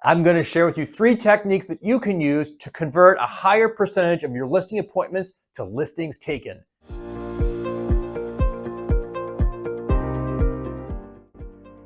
I'm going to share with you 3 techniques that you can use to convert a higher percentage of your listing appointments to listings taken.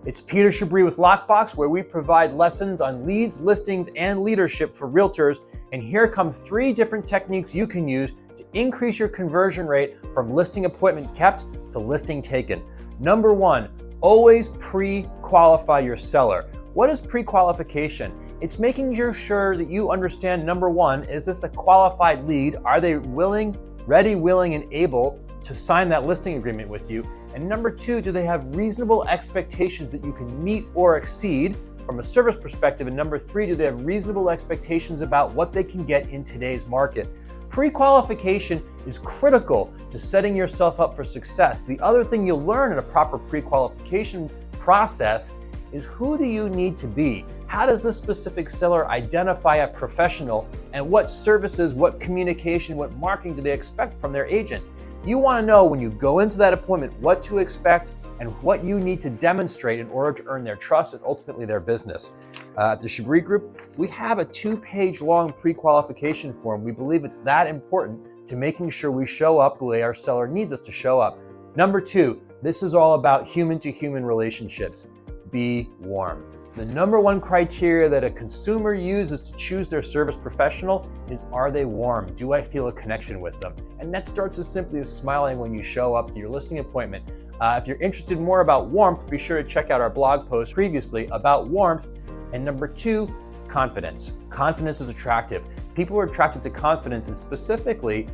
It's Peter Chabris with Lockbox, where we provide lessons on leads, listings, and leadership for realtors. And here come 3 different techniques you can use to increase your conversion rate from listing appointment kept to listing taken. Number 1, always pre-qualify your seller. What is pre-qualification? It's making sure that you understand, number 1, is this a qualified lead? Are they ready, willing, and able to sign that listing agreement with you? And number 2, do they have reasonable expectations that you can meet or exceed from a service perspective? And number 3, do they have reasonable expectations about what they can get in today's market? Pre-qualification is critical to setting yourself up for success. The other thing you'll learn in a proper pre-qualification process is, who do you need to be? How does this specific seller identify a professional, and what services, what communication, what marketing do they expect from their agent? You want to know, when you go into that appointment, what to expect and what you need to demonstrate in order to earn their trust and ultimately their business. At the Chabris Group, we have a 2-page long pre-qualification form. We believe it's that important to making sure we show up the way our seller needs us to show up. Number 2, this is all about human-to-human relationships. Be warm. The number 1 criteria that a consumer uses to choose their service professional is, are they warm? Do I feel a connection with them? And that starts as simply as smiling when you show up to your listing appointment. If you're interested more about warmth, be sure to check out our blog post previously about warmth. And number 2, confidence. Confidence is attractive. People are attracted to confidence, and specifically,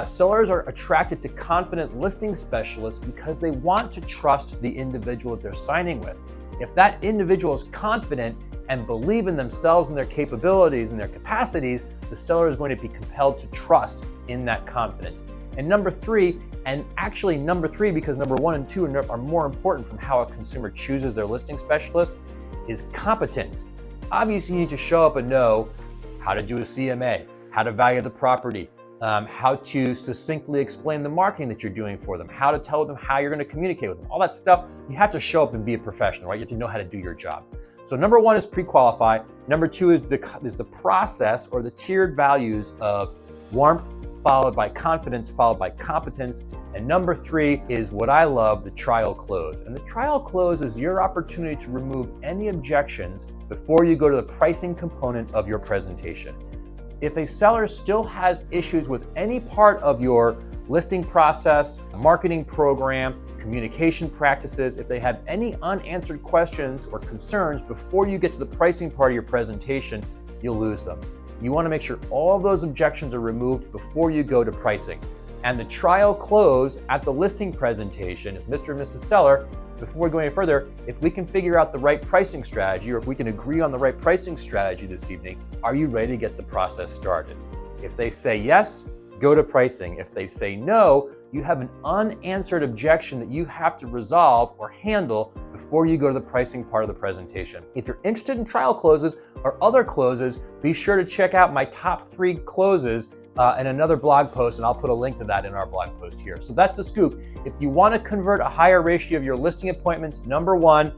sellers are attracted to confident listing specialists because they want to trust the individual that they're signing with. If that individual is confident and believe in themselves and their capabilities and their capacities, the seller is going to be compelled to trust in that confidence. And number 3, and actually number 3, because number 1 and 2 are more important from how a consumer chooses their listing specialist, is competence. Obviously, you need to show up and know how to do a CMA, how to value the property, how to succinctly explain the marketing that you're doing for them, how to tell them how you're going to communicate with them, all that stuff. You have to show up and be a professional, right? You have to know how to do your job. So number 1 is pre-qualify. Number 2 is the process, or the tiered values of warmth, followed by confidence, followed by competence. And number 3 is what I love, the trial close. And the trial close is your opportunity to remove any objections before you go to the pricing component of your presentation. If a seller still has issues with any part of your listing process, marketing program, communication practices, if they have any unanswered questions or concerns before you get to the pricing part of your presentation, you'll lose them. You want to make sure all of those objections are removed before you go to pricing. And the trial close at the listing presentation is, Mr. and Mrs. Seller, before we go any further, if we can figure out the right pricing strategy, or if we can agree on the right pricing strategy this evening, are you ready to get the process started? If they say yes, go to pricing. If they say no, you have an unanswered objection that you have to resolve or handle before you go to the pricing part of the presentation. If you're interested in trial closes or other closes, be sure to check out my top 3 closes in another blog post, and I'll put a link to that in our blog post here. So that's the scoop. If you want to convert a higher ratio of your listing appointments, number 1,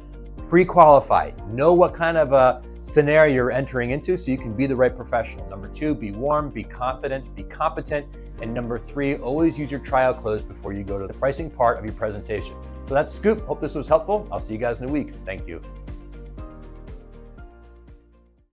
pre-qualify. Know what kind of a scenario you're entering into so you can be the right professional. Number 2, be warm, be confident, be competent. And number 3, always use your trial close before you go to the pricing part of your presentation. So that's scoop. Hope this was helpful. I'll see you guys in a week. Thank you.